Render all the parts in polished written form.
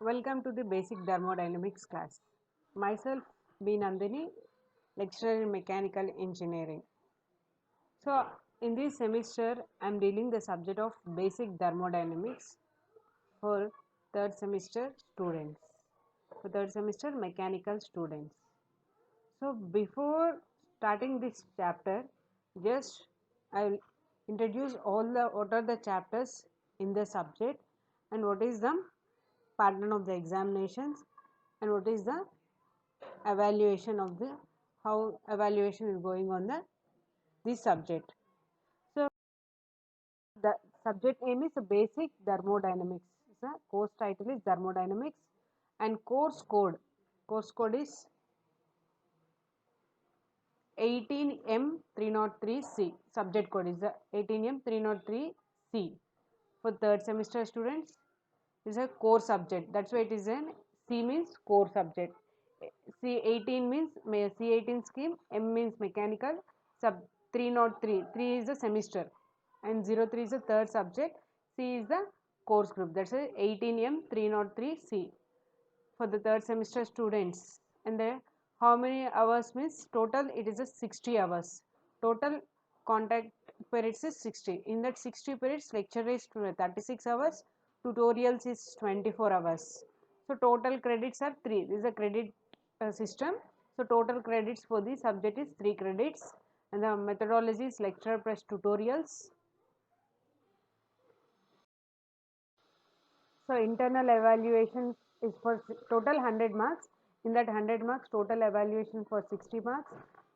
Welcome to the basic thermodynamics class. Myself, B. Nandini, lecturer in mechanical engineering. So, in this semester, I am dealing the subject of basic thermodynamics for third semester students. For third semester mechanical students. So, before starting this chapter, just I will introduce what are the chapters in the subject and what is the pattern of the examinations and what is the evaluation of the how evaluation is going on the this subject. So the subject name is basic thermodynamics. The course title is thermodynamics and course code is 18M303C. Subject code is the 18M303C. For third semester students, is a core subject. That's why it is an C means core subject. C18 means C18 scheme, M means mechanical, sub 303. 3 is the semester and 03 is the third subject, C is the course group. That's why 18M303C for the third semester students. And then how many hours means total it is a 60 hours. Total contact periods is 60. In that 60 periods lecture is 36 hours, tutorials is 24 hours. So total credits are 3. This is a credit system. So total credits for the subject is 3 credits and the methodology is lecture plus tutorials. So internal evaluation is for total 100 marks. In that 100 marks, total evaluation for 60 marks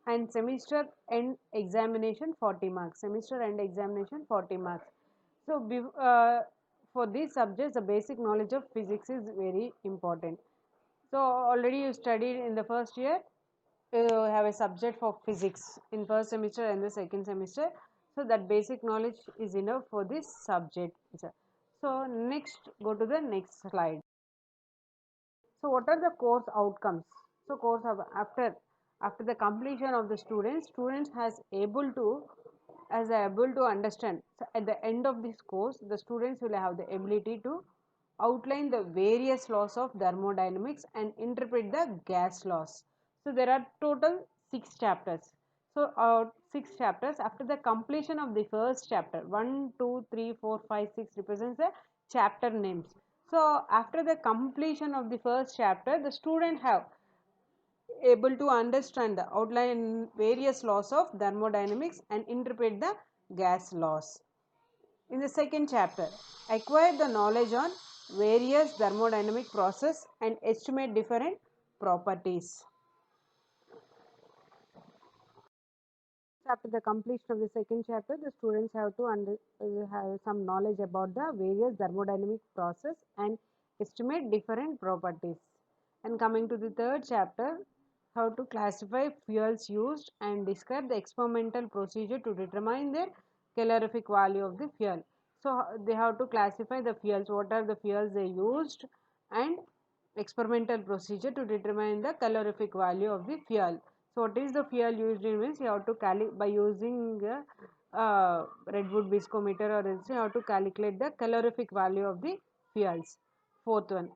and semester end examination 40 marks. Semester end examination 40 marks. So for these subjects, the basic knowledge of physics is very important. So already you studied in the first year, you have a subject for physics in first semester and the second semester. So that basic knowledge is enough for this subject. So next, go to the next slide. So what are the course outcomes? So course of after the completion of the students has able to understand. So at the end of this course, the students will have the ability to outline the various laws of thermodynamics and interpret the gas laws. So there are total 6 chapters. So 6 chapters after the completion of the first chapter, 1, 2, 3, 4, 5, 6 represents the chapter names. So after the completion of the first chapter, the student have able to understand the outline various laws of thermodynamics and interpret the gas laws. In the second chapter, acquire the knowledge on various thermodynamic process and estimate different properties. After the completion of the second chapter, the students have to have some knowledge about the various thermodynamic process and estimate different properties. And coming to the third chapter, how to classify fuels used and describe the experimental procedure to determine the calorific value of the fuel. So they have to classify the fuels, what are the fuels they used and experimental procedure to determine the calorific value of the fuel. So what is the fuel used in means you have to by using Redwood viscometer or else you have to calculate the calorific value of the fuels. Fourth one,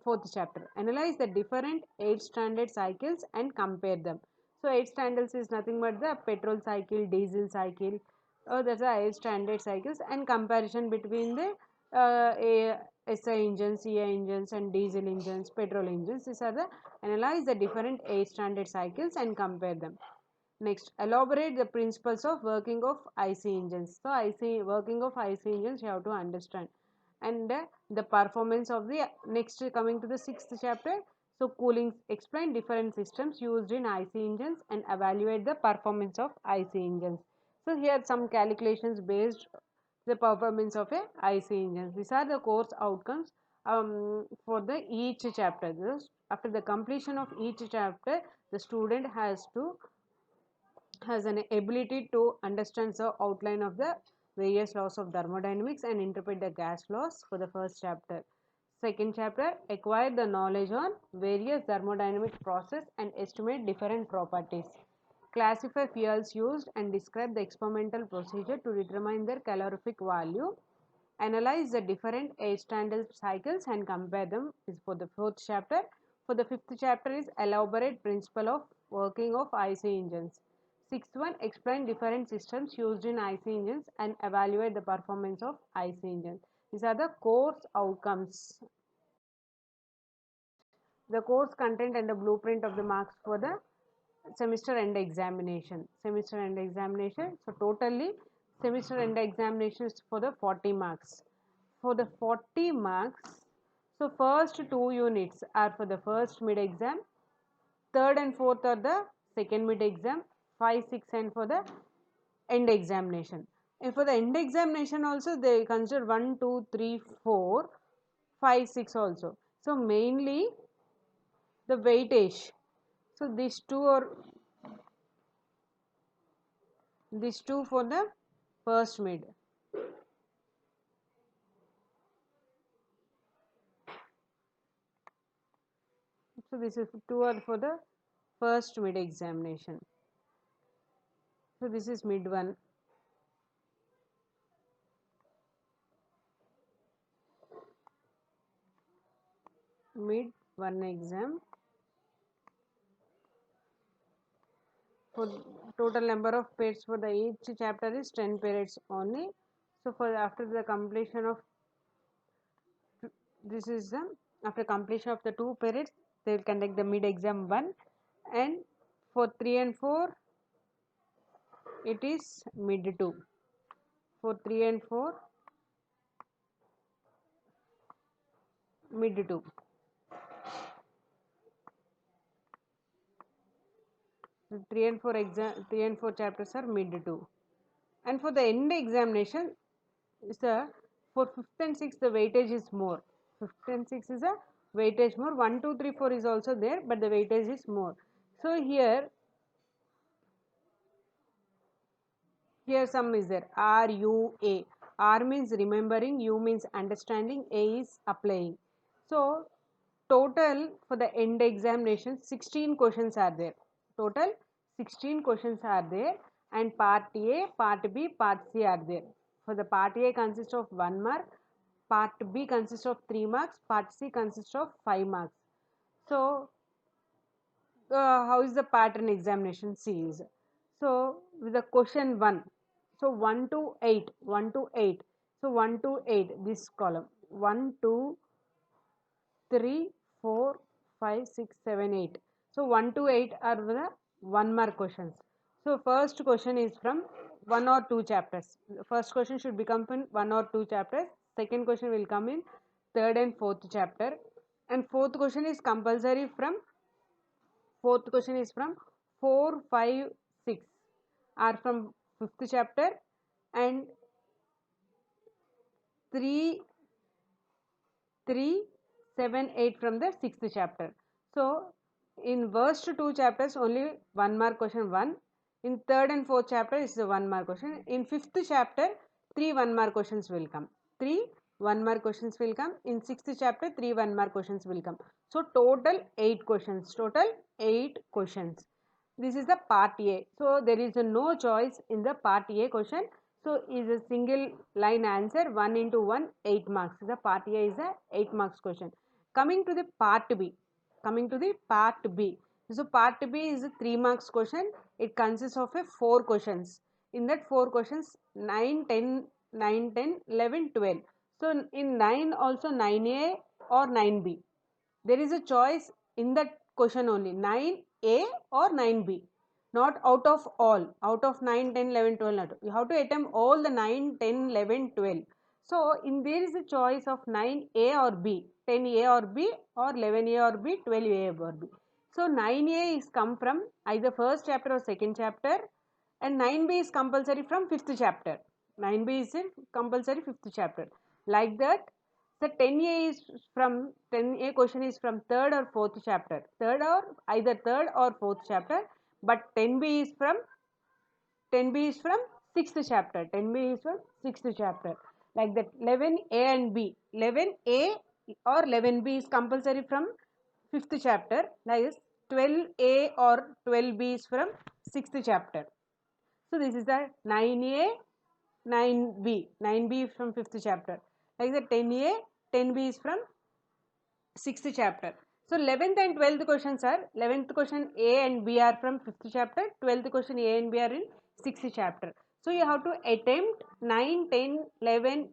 fourth chapter, analyze the different 8 standard cycles and compare them. So 8 standards is nothing but the petrol cycle, diesel cycle, that's the 8 standard cycles and comparison between the SI engines, CI engines and diesel engines, petrol engines. These are the analyze the different 8 standard cycles and compare them. Next, elaborate the principles of working of IC engines. So working of IC engines you have to understand. And the performance of the next coming to the sixth chapter. So cooling, explain different systems used in IC engines and evaluate the performance of IC engines. So here some calculations based the performance of a IC engines. These are the course outcomes for the each chapter. After the completion of each chapter, the student has an ability to understand the outline of the various laws of thermodynamics and interpret the gas laws for the first chapter. Second chapter, acquire the knowledge on various thermodynamic process and estimate different properties. Classify fuels used and describe the experimental procedure to determine their calorific value. Analyze the different age standard cycles and compare them is for the fourth chapter. For the fifth chapter is elaborate principle of working of IC engines. Sixth one, explain different systems used in IC engines and evaluate the performance of IC engines. These are the course outcomes. The course content and the blueprint of the marks for the semester end examination. Semester end examination. So totally semester end examination is for the 40 marks. For the 40 marks, so first two units are for the first mid exam, third and fourth are the second mid exam, 5, 6 and for the end examination. And for the end examination also they consider 1, 2, 3, 4, 5, 6 also. So mainly the weightage. So these two for the first mid. So this is two are for the first mid examination. So this is mid one. Mid one exam. For total number of periods for the each chapter is 10 periods only. So for after the completion of this is the after completion of the 2 periods they will conduct the mid exam 1, and for 3 and 4 it is mid 2. For 3 and 4 mid 2. 3 and 4 chapters are mid 2. And for the end examination is the for 5th and 6th the weightage is more. 5th and 6th is a weightage more. 1, 2, 3, 4 is also there, but the weightage is more. So here sum is there. R U A. R means remembering, U means understanding, A is applying. So total for the end examination 16 questions are there. Total 16 questions are there, and part A, part B, part C are there. For the part A consists of 1 mark, part B consists of 3 marks, part C consists of 5 marks. So how is the pattern examination series? So with the question 1, so 1 to 8, 1 to 8, so 1 to 8 this column 1, 2, 3, 4, 5, 6, 7, 8. So 1 to 8 are the 1 mark questions. So first question is from 1 or 2 chapters. First question should become in 1 or 2 chapters. Second question will come in third and fourth chapter. And fourth question is compulsory from 4, 5, 6 are from 5th chapter, and 3, 7, 8 from the 6th chapter. So in first 2 chapters only 1 mark question 1. In third and fourth chapter is the 1 mark question. In 5th chapter 3 1 mark questions will come. 3 1 mark questions will come. In 6th chapter 3 1 mark questions will come. So total 8 questions. Total 8 questions. This is the part A. So there is no choice in the part A question. So is a single line answer 1 into 1 8 marks. The part A is a 8 marks question. Coming to the part B. So part B is a 3 marks question. It consists of a 4 questions. In that 4 questions 9, 10, 9, 10, 11, 12. So in 9 also 9A or 9B. There is a choice in that question only 9A or 9B. Not out of all. Out of 9, 10, 11, 12. Not. You have to attempt all the 9, 10, 11, 12. So in there is a choice of 9A or B, 10A or B, or 11A or B, 12A or B. So 9A is come from either first chapter or second chapter, and 9B is compulsory from 5th chapter. 9B is in compulsory 5th chapter. Like that, the 10A is from 10A question is from third or fourth chapter. Either third or fourth chapter, but 10B is from 6th chapter. 10B is from 6th chapter. Like that 11A and B. 11A or 11B is compulsory from 5th chapter. Like this 12A or 12B is from 6th chapter. So this is the 9A, 9B. 9B from 5th chapter. like the 10A, 10B is from 6th chapter. So 11th and 12th questions are, 11th question A and B are from 5th chapter, 12th question A and B are in 6th chapter. So you have to attempt 9, 10, 11,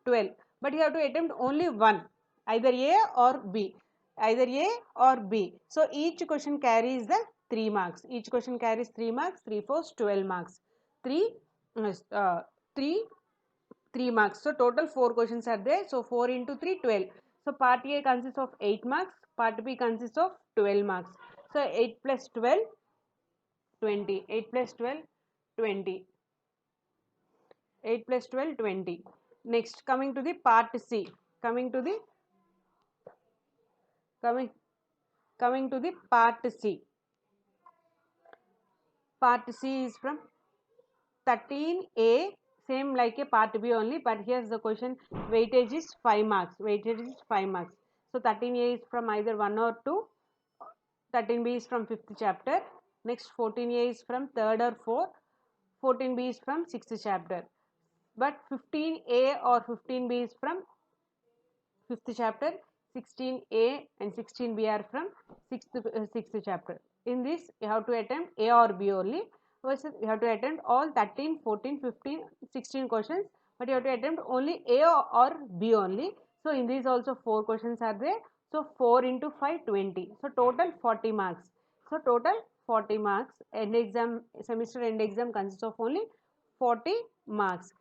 12, but you have to attempt only one, either A or B, either A or B. So each question carries the 3 marks, each question carries 3 marks, 3 fours 12 marks, 3 uh, 3 3 marks. So total 4 questions are there. So 4 into 3, 12. So part A consists of 8 marks, part B consists of 12 marks. So 8 plus 12, 20. 8 plus 12, 20. 8 plus 12, 20. Next, coming to the part C. Coming to the coming coming to the part C. Part C is from 13A, same like a part B only, but here's the question, weightage is 5 marks, weightage is 5 marks. So 13A is from either 1 or 2, 13B is from 5th chapter, next 14A is from 3rd or 4th, 14B is from 6th chapter, but 15A or 15B is from 5th chapter, 16A and 16B are from 6th chapter. In this, you have to attempt A or B only. Versus you have to attempt all 13, 14, 15, 16 questions, but you have to attempt only A or B only. So in these also 4 questions are there. So 4 into 5, 20. So total 40 marks. So total 40 marks. End exam, semester end exam consists of only 40 marks.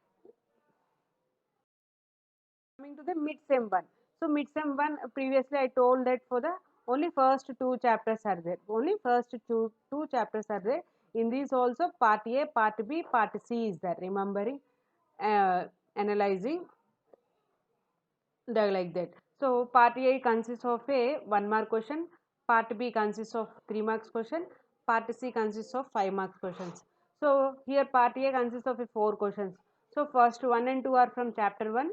Coming to the mid-sem one. So mid-sem one, previously I told that for the only first two chapters are there. Only first two chapters are there. In these also part A, part B, part C is there. Remembering, analyzing, like that. So part A consists of a 1 mark question, part B consists of 3 marks question, part C consists of 5 marks questions. So here part A consists of 4 questions. So first 1 and 2 are from chapter 1,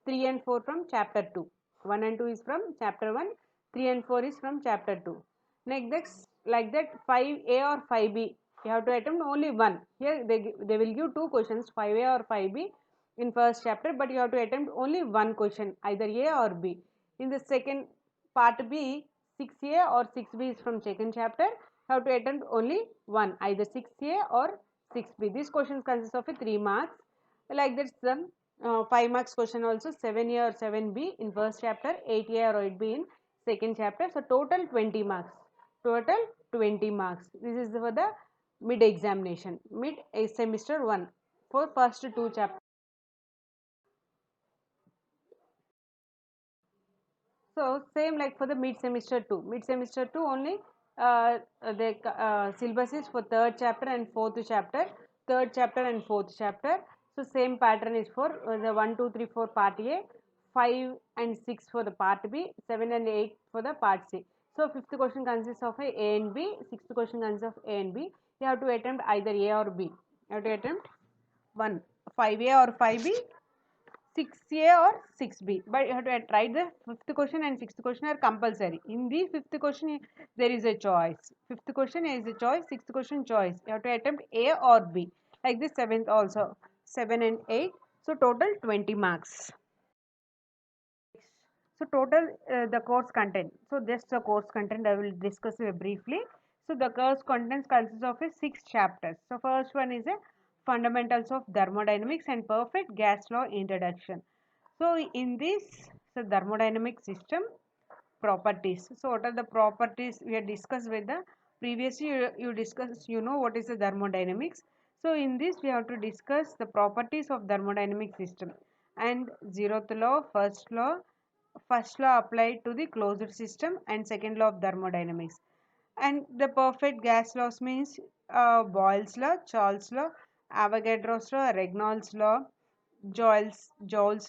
3 and 4 from chapter 2. 1 and 2 is from chapter 1, 3 and 4 is from chapter 2. Next, like that 5A or 5B, you have to attempt only one. Here they will give 2 questions, 5A or 5B in first chapter, but you have to attempt only one question, either A or B. In the second part B, 6A or 6B is from second chapter, you have to attempt only one, either 6A or 6B. These questions consist of 3 marks. Like that, some 5 marks question also, 7A or 7B in first chapter, 8A or 8B in second chapter. So total 20 marks. Total 20 marks. This is for the mid examination, mid semester 1 for first 2 chapters. So same like for the mid semester 2. Mid semester 2 only the syllabus is for third chapter and fourth chapter. Third chapter and fourth chapter. So same pattern is for the 1, 2, 3, 4 part A, 5 and 6 for the part B, 7 and 8 for the part C. So fifth question consists of A and B, sixth question consists of A and B. You have to attempt either A or B. You have to attempt one, 5A or 5B, 6A or 6B, but you have to write the fifth question and sixth question are compulsory. In the fifth question there is a choice, fifth question is a choice, sixth question choice. You have to attempt A or B. Like this seventh also, 7 and 8. So total 20 marks. So total the course content. So just the course content I will discuss briefly. So the course contents consists of 6 chapters. So first one is a fundamentals of thermodynamics and perfect gas law introduction. So in this, so thermodynamic system properties. So what are the properties we have discussed with the previously you discuss, you know what is the thermodynamics. So in this we have to discuss the properties of thermodynamic system and zeroth law, first law applied to the closed system and second law of thermodynamics. And the perfect gas laws means Boyle's law, Charles law, Avogadro's law, Regnolds law, Joule's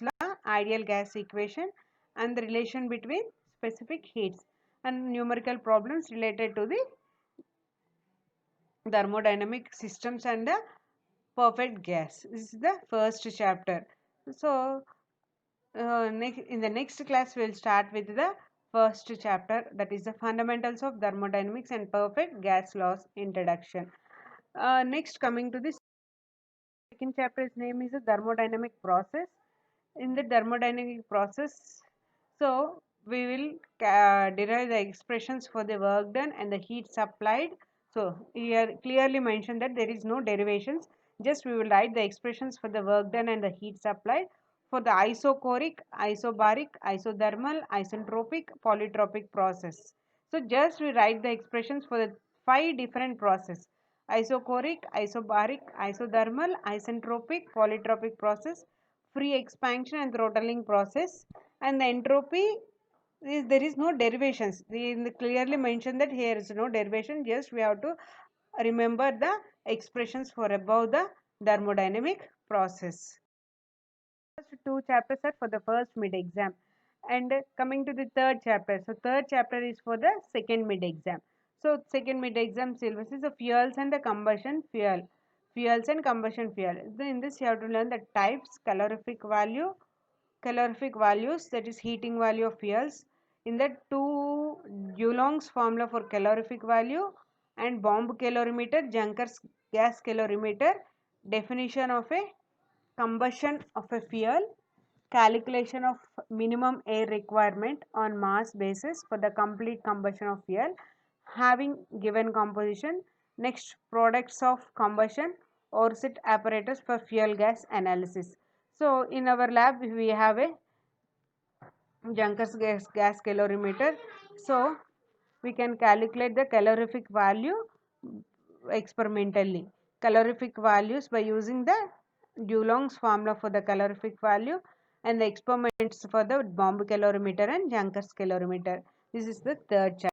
law, ideal gas equation, and the relation between specific heats and numerical problems related to the thermodynamic systems and the perfect gas. This is the first chapter. So in the next class we'll start with the first chapter, that is the fundamentals of thermodynamics and perfect gas laws introduction. Next, coming to this second chapter's name is the thermodynamic process. in the thermodynamic process. So we will derive the expressions for the work done and the heat supplied. So here clearly mentioned that there is no derivations. Just we will write the expressions for the work done and the heat supplied for the isochoric, isobaric, isothermal, isentropic, polytropic process. So just we write the expressions for the 5 different process: isochoric, isobaric, isothermal, isentropic, polytropic process, free expansion and throttling process. And the entropy is, there is no derivations. We clearly mentioned that here is no derivation, just we have to remember the expressions for above the thermodynamic process. First 2 chapters are for the first mid exam, and coming to the third chapter, so third chapter is for the second mid exam. So second mid exam syllabus is the fuels and the combustion fuel, fuels and combustion fuel. So in this you have to learn the types, calorific values, that is heating value of fuels, in the two Dulong's formula for calorific value, and bomb calorimeter, Junker's gas calorimeter, definition of a combustion of a fuel, calculation of minimum air requirement on mass basis for the complete combustion of fuel having given composition. Next, products of combustion, ORSIT apparatus for fuel gas analysis. So in our lab we have a Junker's gas calorimeter. So we can calculate the calorific value experimentally. Calorific values by using the Dulong's formula for the calorific value and the experiments for the bomb calorimeter and Junker's calorimeter. This is the third chapter.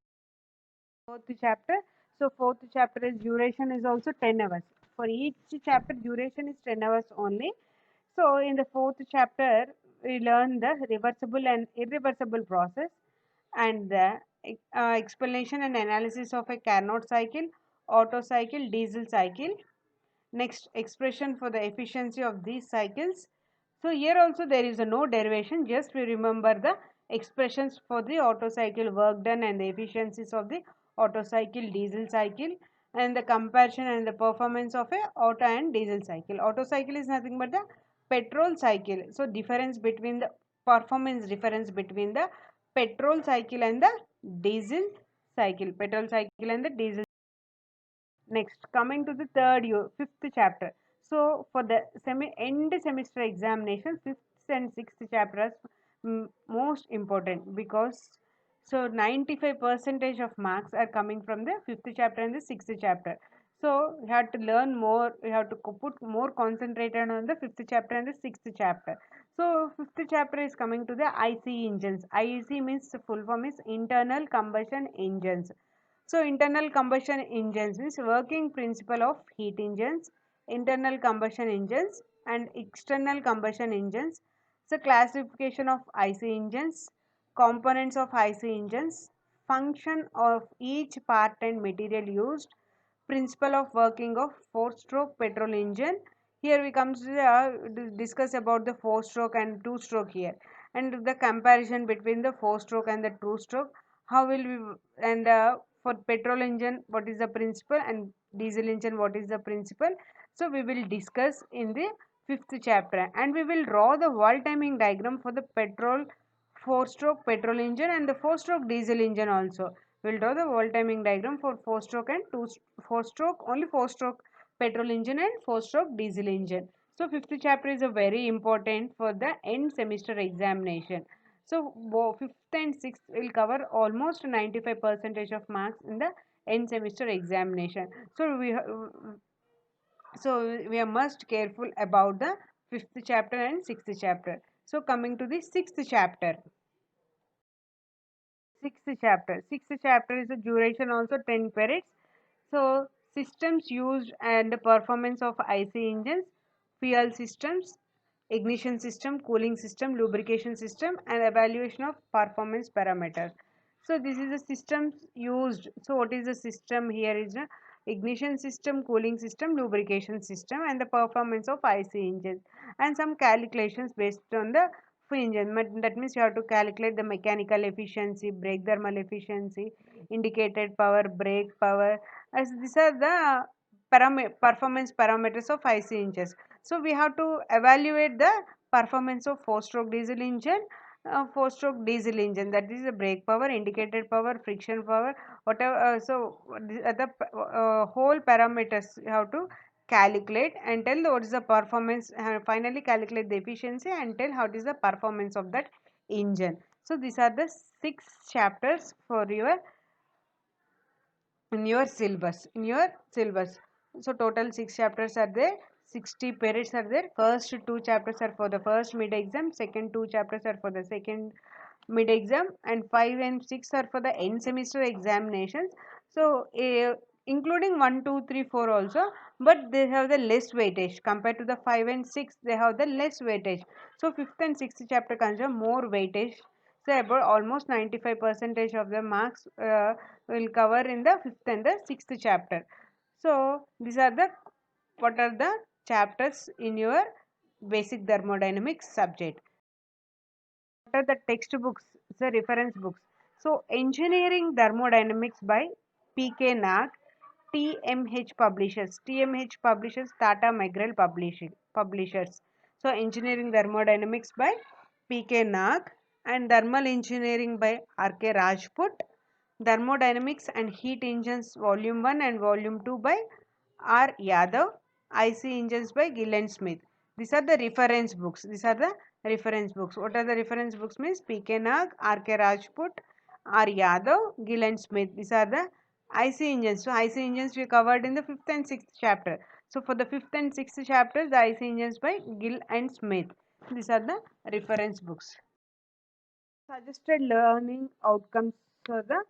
Fourth chapter. So fourth chapter is duration is also 10 hours. For each chapter duration is 10 hours only. So in the fourth chapter we learn the reversible and irreversible process and the explanation and analysis of a Carnot cycle, Otto cycle, diesel cycle. Next, expression for the efficiency of these cycles. So here also there is a no derivation, just we remember the expressions for the Otto cycle work done and the efficiencies of the Otto cycle, diesel cycle, and the comparison and the performance of a Otto and diesel cycle. Otto cycle is nothing but the petrol cycle. So difference between the performance difference between the petrol cycle and the diesel cycle. Petrol cycle and the diesel. Next, coming to the fifth chapter. So for the end semester examination, fifth and sixth chapters most important, because so 95 percentage of marks are coming from the fifth chapter and the sixth chapter. So you have to learn more. You have to put more concentrated on the fifth chapter and the sixth chapter. So fifth chapter is coming to the IC engines. IC means the full form is internal combustion engines. So internal combustion engines means working principle of heat engines, internal combustion engines and external combustion engines. So classification of IC engines, components of IC engines, function of each part and material used, principle of working of four-stroke petrol engine. Here we come to discuss about the four-stroke and two-stroke here, and the comparison between the four-stroke and the two-stroke. How will we, and for petrol engine what is the principle and diesel engine what is the principle. So we will discuss in the fifth chapter, and we will draw the wall timing diagram for the petrol four-stroke petrol engine and the four-stroke diesel engine also. We'll draw the wall timing diagram for four-stroke and four-stroke, only four-stroke petrol engine and four-stroke diesel engine. So fifth chapter is a very important for the end semester examination. So fifth and sixth will cover almost 95 percentage of marks in the end semester examination. So we are most careful about the fifth chapter and sixth chapter. So coming to the sixth chapter. Sixth chapter is a duration also 10 periods. So systems used and the performance of IC engines, fuel systems, ignition system, cooling system, lubrication system, and evaluation of performance parameters. So this is the systems used. So what is the system here is the ignition system, cooling system, lubrication system, and the performance of IC engines, and some calculations based on the engine. That means you have to calculate the mechanical efficiency, brake thermal efficiency, indicated power, brake power, as these are the performance parameters of IC engines. So we have to evaluate the performance of four-stroke diesel engine, that is the brake power, indicator power, friction power, whatever. The whole parameters you have to calculate and tell what is the performance, finally calculate the efficiency and tell how it is the performance of that engine. So these are the 6 chapters for your in your syllabus. So total 6 chapters are there, 60 periods are there. First 2 chapters are for the first mid exam, second 2 chapters are for the second mid exam, and 5 and 6 are for the end semester examinations. So including 1 2 3 4 also, but they have the less weightage compared to the 5 and 6, they have the less weightage. So fifth and sixth chapter consider more weightage. So about almost 95 percentage of the marks will cover in the fifth and the sixth chapter. So these are the what are the chapters in your basic thermodynamics subject. What are the textbooks, the reference books? So Engineering Thermodynamics by P.K. Nag, TMH Publishers, Tata McGrail Publishers. So Engineering Thermodynamics by P.K. Nag and Thermal Engineering by R.K. Rajput. Thermodynamics and Heat Engines Volume 1 and Volume 2 by R. Yadav. IC Engines by Gill and Smith. These are the reference books. These are the reference books. What are the reference books means? P.K. Nag, R.K. Rajput, R. Yadav, Gill and Smith. These are the IC engines. So IC engines we covered in the 5th and 6th chapter. So for the 5th and 6th chapters, the IC engines by Gill and Smith. These are the reference books. Suggested learning outcomes for the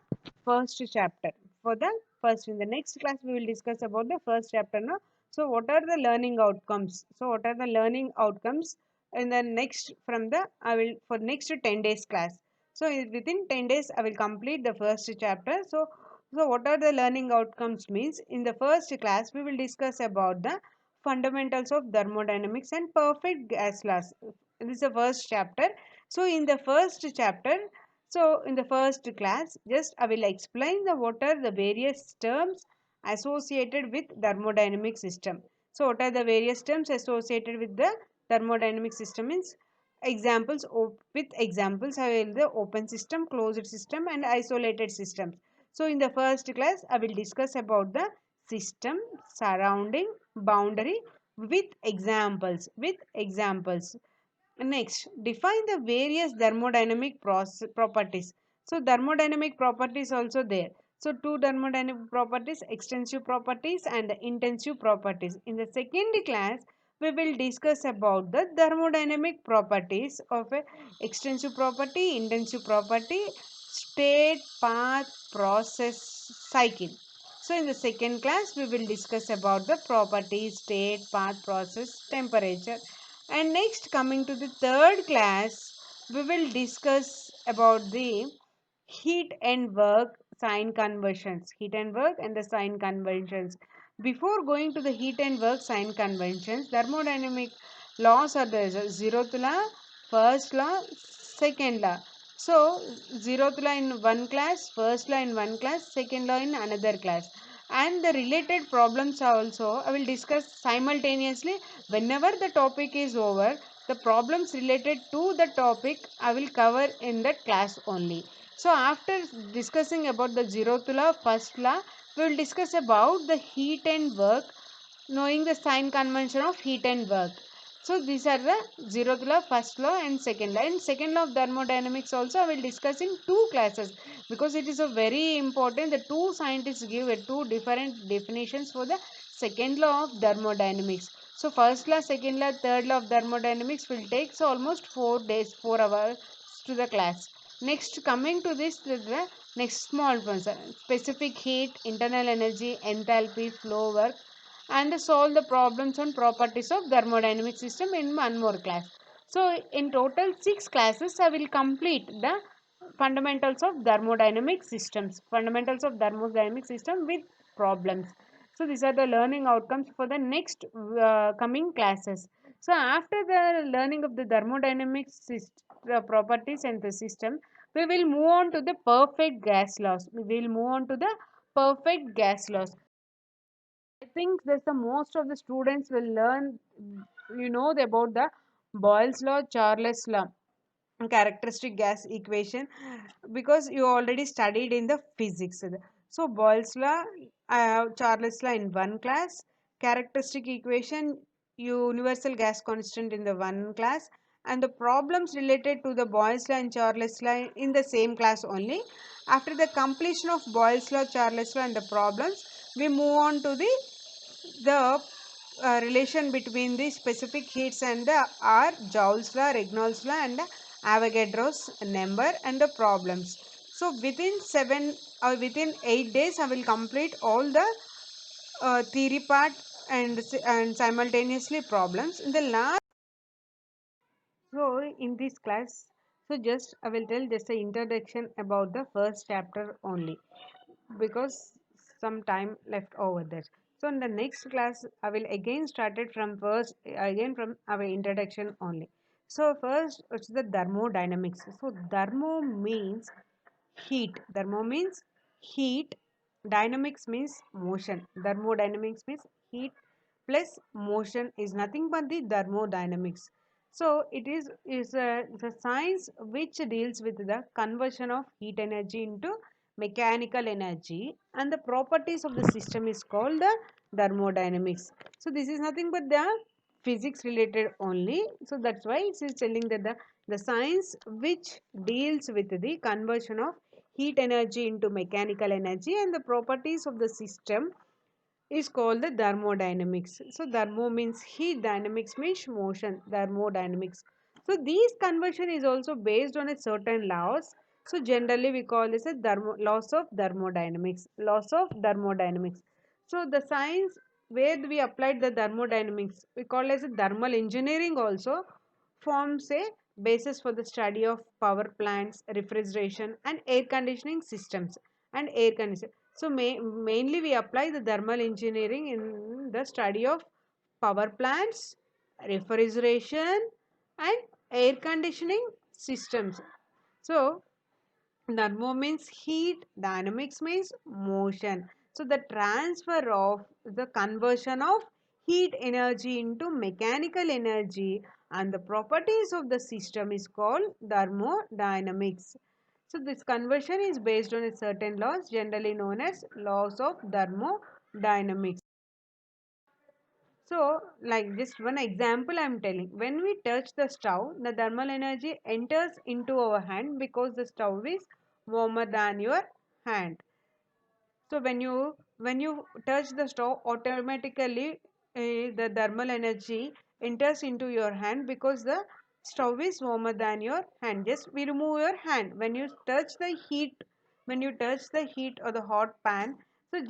first chapter. For the first, in the next class, we will discuss about the first chapter now. So, what are the learning outcomes? So, what are the learning outcomes in the next from the I will for next 10 days class. So, within 10 days, I will complete the first chapter. So what are the learning outcomes means in the first class we will discuss about the fundamentals of thermodynamics and perfect gas laws. This is the first chapter. So in the first chapter, so in the first class, just I will explain the what are the various terms associated with thermodynamic system. So what are the various terms associated with the thermodynamic system means examples with examples I will the open system, closed system and isolated systems. So in the first class I will discuss about the system, surrounding, boundary with examples. Next, define the various thermodynamic properties. So, thermodynamic properties also there. So, two thermodynamic properties, extensive properties and intensive properties. In the second class, we will discuss about the thermodynamic properties of a extensive property, intensive property, state, path, process, cycle. So, in the second class, we will discuss about the properties, state, path, process, temperature. And next, coming to the third class, we will discuss about the heat and work sign conversions. Heat and work and the sign conventions. Before going to the heat and work sign conventions, thermodynamic laws are the zeroth law, first law, second law. So, zeroth law in one class, first law in one class, second law in another class. And the related problems are also I will discuss simultaneously whenever the topic is over. The problems related to the topic I will cover in that class only. So after discussing about the zeroth law, first law, we will discuss about the heat and work, knowing the sign convention of heat and work. So these are the zeroth law, first law and second law. In second law of thermodynamics also I will discuss in two classes because it is a very important. The two scientists give two different definitions for the second law of thermodynamics. So first law, second law, third law of thermodynamics will take so almost 4 days, 4 hours to the class. Next, coming to this, the next small ones, specific heat, internal energy, enthalpy, flow work, and solve the problems on properties of thermodynamic system in one more class. So, in total 6 classes, I will complete the fundamentals of thermodynamic systems, fundamentals of thermodynamic system with problems. So, these are the learning outcomes for the next coming classes. So, after the learning of the thermodynamic properties and the system, we will move on to the perfect gas laws. We will move on to the perfect gas laws. I think that the most of the students will learn, about the Boyle's law, Charles law, characteristic gas equation, because you already studied in the physics. So Boyle's law, I have Charles law in one class, characteristic equation, universal gas constant in the one class, and the problems related to the Boyle's law and Charles law in the same class only. After the completion of Boyle's law, Charles law and the problems, we move on to the relation between the specific heats and the are Joule's law, Regnolds law, and Avogadro's number and the problems. So within 8 days, I will complete all the theory part and simultaneously problems. In the last, so in this class, so just I will tell just an introduction about the first chapter only, because some time left over there. So in the next class, I will again started from first, again from our introduction only. So first, it's the thermodynamics. So thermo means heat. Thermo means heat. Dynamics means motion. Thermodynamics means heat plus motion is nothing but the thermodynamics. So it is the science which deals with the conversion of heat energy into mechanical energy, and the properties of the system is called the thermodynamics. So this is nothing but the physics related only. So that's why it is telling that the science which deals with the conversion of heat energy into mechanical energy and the properties of the system is called the thermodynamics. So thermo means heat, dynamics means motion, thermodynamics. So these conversion is also based on a certain laws. So generally we call this a laws of thermodynamics. Laws of thermodynamics. So the science where we applied the thermodynamics, we call as a thermal engineering also, forms a basis for the study of power plants, refrigeration and air conditioning systems and air conditioning. So mainly we apply the thermal engineering in the study of power plants, refrigeration and air conditioning systems. So thermo means heat, dynamics means motion. So the transfer of the conversion of heat energy into mechanical energy and the properties of the system is called thermodynamics. So this conversion is based on a certain laws generally known as laws of thermodynamics. So like just one example I am telling. When we touch the stove, the thermal energy enters into our hand because the stove is warmer than your hand. So when you touch the stove, automatically the thermal energy enters into your hand because the stove is warmer than your hand. Just we remove your hand when you touch the heat, when you touch the heat or the hot pan. So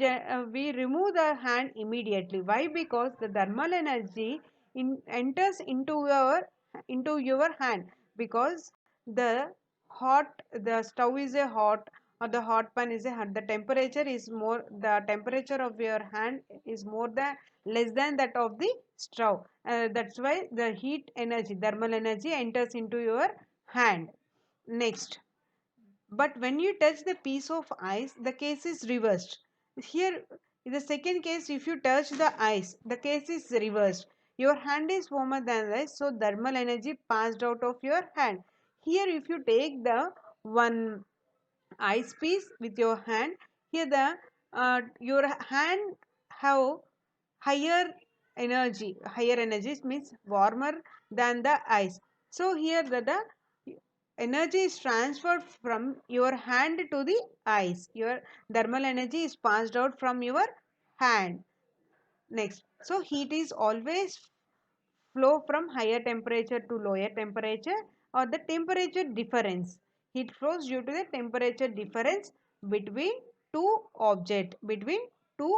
we remove the hand immediately. Why? Because the thermal energy enters into your hand, because the stove is a hot or the hot pan is a hot, the temperature is more, the temperature of your hand is more than less than that of the stove. That's why the heat energy, thermal energy enters into your hand. Next, but when you touch the piece of ice, the case is reversed. Here, in the second case, if you touch the ice, the case is reversed. Your hand is warmer than the ice, so thermal energy passed out of your hand. Here, if you take the one ice piece with your hand, here the your hand have higher energy means warmer than the ice. So here the energy is transferred from your hand to the ice, your thermal energy is passed out from your hand. Next, so heat is always flow from higher temperature to lower temperature, or the temperature difference. Heat flows due to the temperature difference between two objects, between two.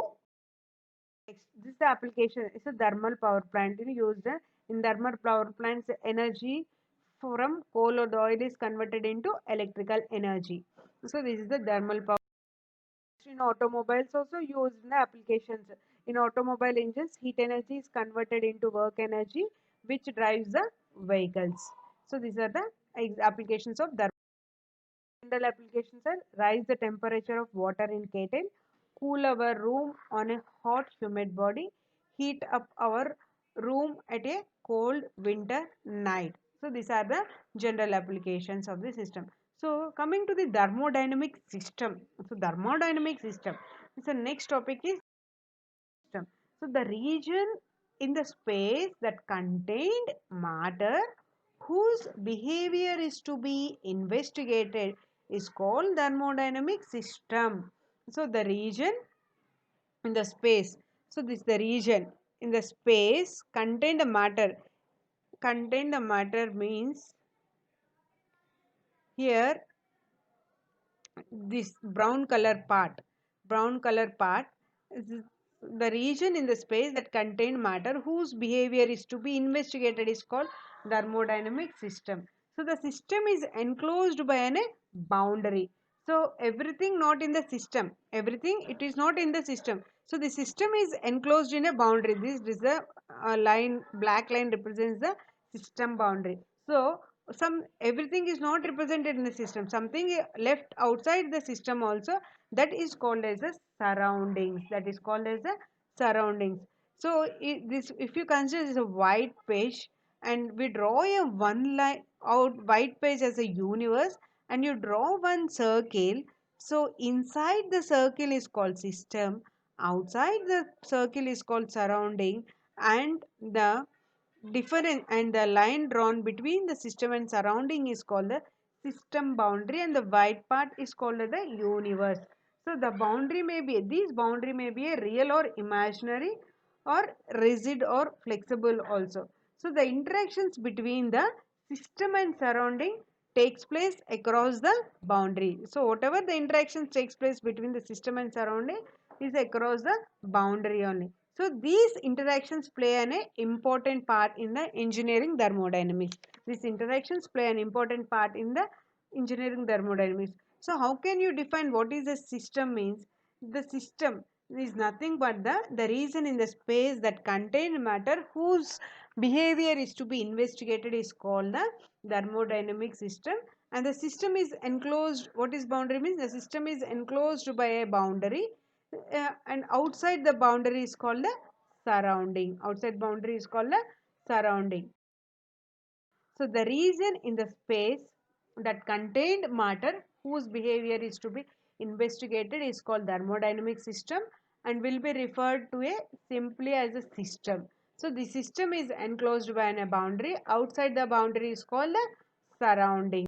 This is the application. It's a thermal power plant. Used in thermal power plants, energy from coal or oil is converted into electrical energy. So this is the thermal power. In automobiles also used in the applications. In automobile engines, heat energy is converted into work energy, which drives the vehicles. So these are the applications of thermal. General applications are rise the temperature of water in kettle, cool our room on a hot humid body, heat up our room at a cold winter night. So these are the general applications of the system. So coming to the thermodynamic system. So thermodynamic system. So next topic is system. So the region in the space that contained matter whose behavior is to be investigated is called thermodynamic system. So the region in the space. So this the region in the space contain the matter. Contain the matter means here this brown color part is the region in the space that contain matter whose behavior is to be investigated is called thermodynamic system. So the system is enclosed by a boundary. So everything not in the system, everything it is not in the system. So the system is enclosed in a boundary. This is a line, black line represents the system boundary. So some everything is not represented in the system, something left outside the system also, that is called as a surroundings, that is called as a surroundings. So this if you consider this a white page and we draw a one line out white page as a universe and you draw one circle, so inside the circle is called system, outside the circle is called surrounding, and the different and the line drawn between the system and surrounding is called the system boundary, and the white part is called the universe. So the boundary may be, these boundary may be a real or imaginary or rigid or flexible also. So the interactions between the system and surrounding takes place across the boundary. So whatever the interactions takes place between the system and surrounding is across the boundary only. So these interactions play an important part in the engineering thermodynamics. These interactions play an important part in the engineering thermodynamics. So how can you define what is a system means? The system is nothing but the region in the space that contain matter whose behavior is to be investigated is called the thermodynamic system, and the system is enclosed. What is boundary means? The system is enclosed by a boundary, and outside the boundary is called the surrounding. Outside boundary is called the surrounding. So the region in the space that contained matter whose behavior is to be investigated is called thermodynamic system and will be referred to a simply as a system. So the system is enclosed by a boundary. Outside the boundary is called the surrounding.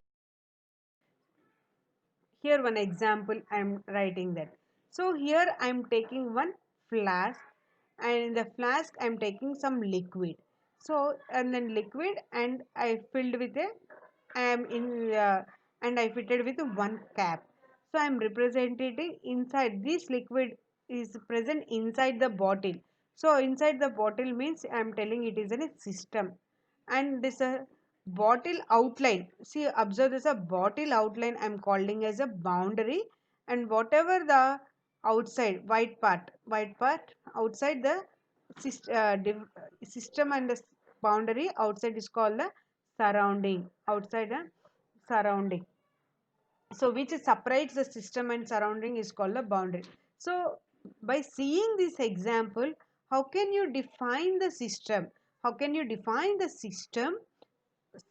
Here one example I am writing that. So here I am taking one flask, and in the flask I am taking some liquid. So and then liquid and I filled with a I am in and I fitted with one cap. So I am representing inside this liquid is present inside the bottle. So inside the bottle means I am telling it is in a system, and this bottle outline, see observe this a bottle outline I am calling as a boundary, and whatever the outside white part outside the system and the boundary outside is called the surrounding, outside the surrounding. So which separates the system and surrounding is called a boundary. So by seeing this example, how can you define the system? How can you define the system,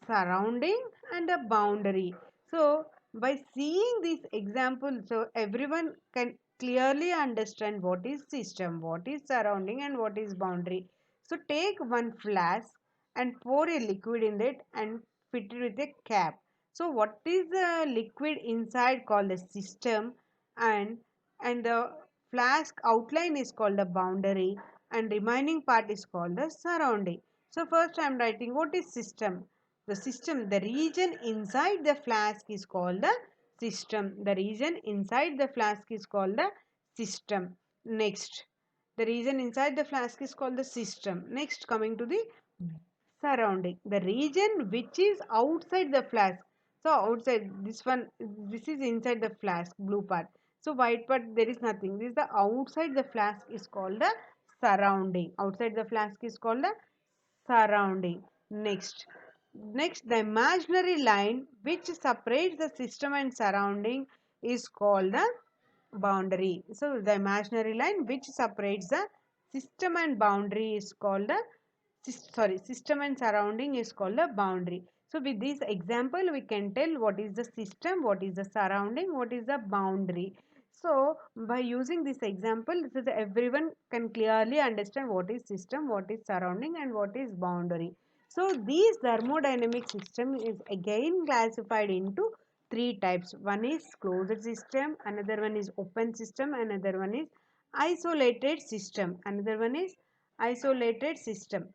surrounding and a boundary? So by seeing this example, so everyone can clearly understand what is system, what is surrounding, and what is boundary. So take one flask and pour a liquid in it and fit it with a cap. So what is the liquid inside called the system, and the flask outline is called the boundary, and remaining part is called the surrounding. So first I am writing what is system. The system, the region inside the flask is called the system. The region inside the flask is called the system. Next, the region inside the flask is called the system. Next, coming to the surrounding, the region which is outside the flask. So outside this one, this is inside the flask, blue part. So white part there is nothing. This is the outside the flask is called the surrounding. Outside the flask is called the surrounding. Next, the imaginary line which separates the system and surrounding is called the boundary. So the imaginary line which separates the system and boundary is called the system and surrounding is called a boundary. So with this example we can tell what is the system, what is the surrounding, what is the boundary. So by using this example, so that everyone can clearly understand what is system, what is surrounding, and what is boundary. So these thermodynamic system is again classified into three types. One is closed system, another one is open system, another one is isolated system, another one is isolated system.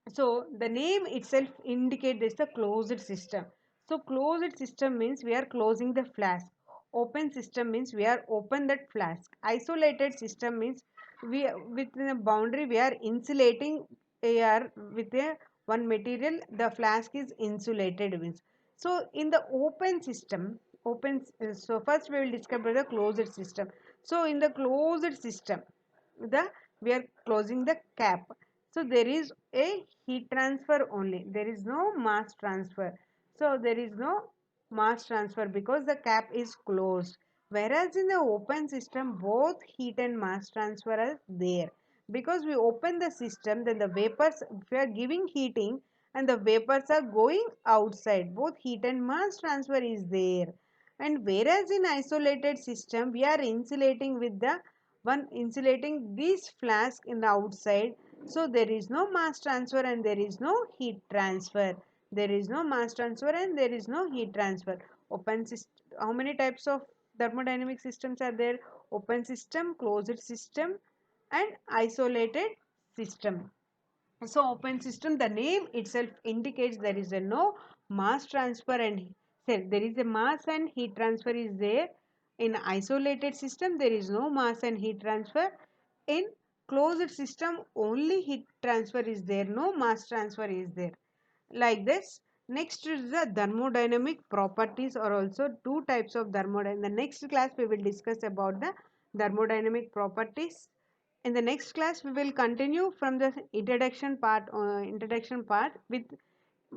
So the name itself indicates it's a closed system. So closed system means we are closing the flask. Open system means we are open that flask. Isolated system means we within a boundary we are insulating air with a one material. The flask is insulated means. So in the open system, so first we will discover the closed system. So in the closed system, the we are closing the cap, so there is a heat transfer only, there is no mass transfer. So there is no mass transfer because the cap is closed, whereas in the open system both heat and mass transfer are there. Because we open the system, then the vapors, if we are giving heating and the vapors are going outside, both heat and mass transfer is there. And whereas in isolated system we are insulating with the one insulating this flask in the outside, so there is no mass transfer and there is no heat transfer. There is no mass transfer and there is no heat transfer. Open system, how many types of thermodynamic systems are there? Open system, closed system, and isolated system. So open system, the name itself indicates there is a no mass transfer and say there is a mass and heat transfer is there. In isolated system there is no mass and heat transfer. In closed system only heat transfer is there, no mass transfer is there. Like this. Next is the thermodynamic properties, or also two types of thermodynamic. In the next class we will discuss about the thermodynamic properties. In the next class we will continue from the introduction part with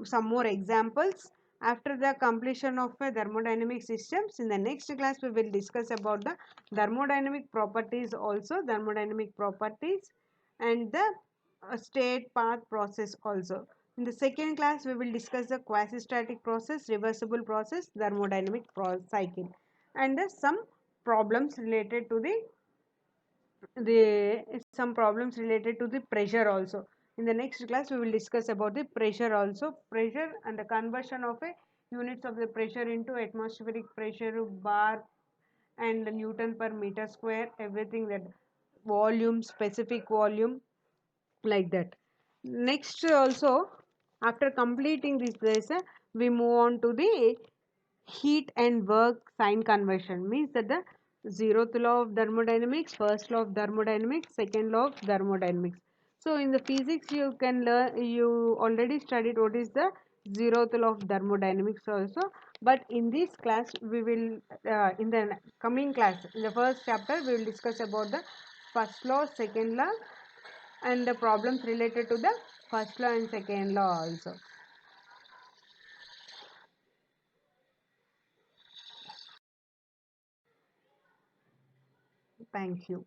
some more examples. After the completion of a thermodynamic systems, in the next class we will discuss about the thermodynamic properties, also thermodynamic properties, and the state path process also. In the second class we will discuss the quasi-static process, reversible process, thermodynamic cycle, and some problems related to the some problems related to the pressure also. In the next class we will discuss about the pressure also, pressure and the conversion of a units of the pressure into atmospheric pressure, bar, and Newton per meter square, everything, that volume, specific volume, like that. Next also, after completing this, we move on to the heat and work sign conversion. Means that the zeroth law of thermodynamics, first law of thermodynamics, second law of thermodynamics. So in the physics you can learn, you already studied what is the zeroth law of thermodynamics also. But in this class we will in the coming class, in the first chapter we will discuss about the first law, second law, and the problems related to the first law and second law also. Thank you.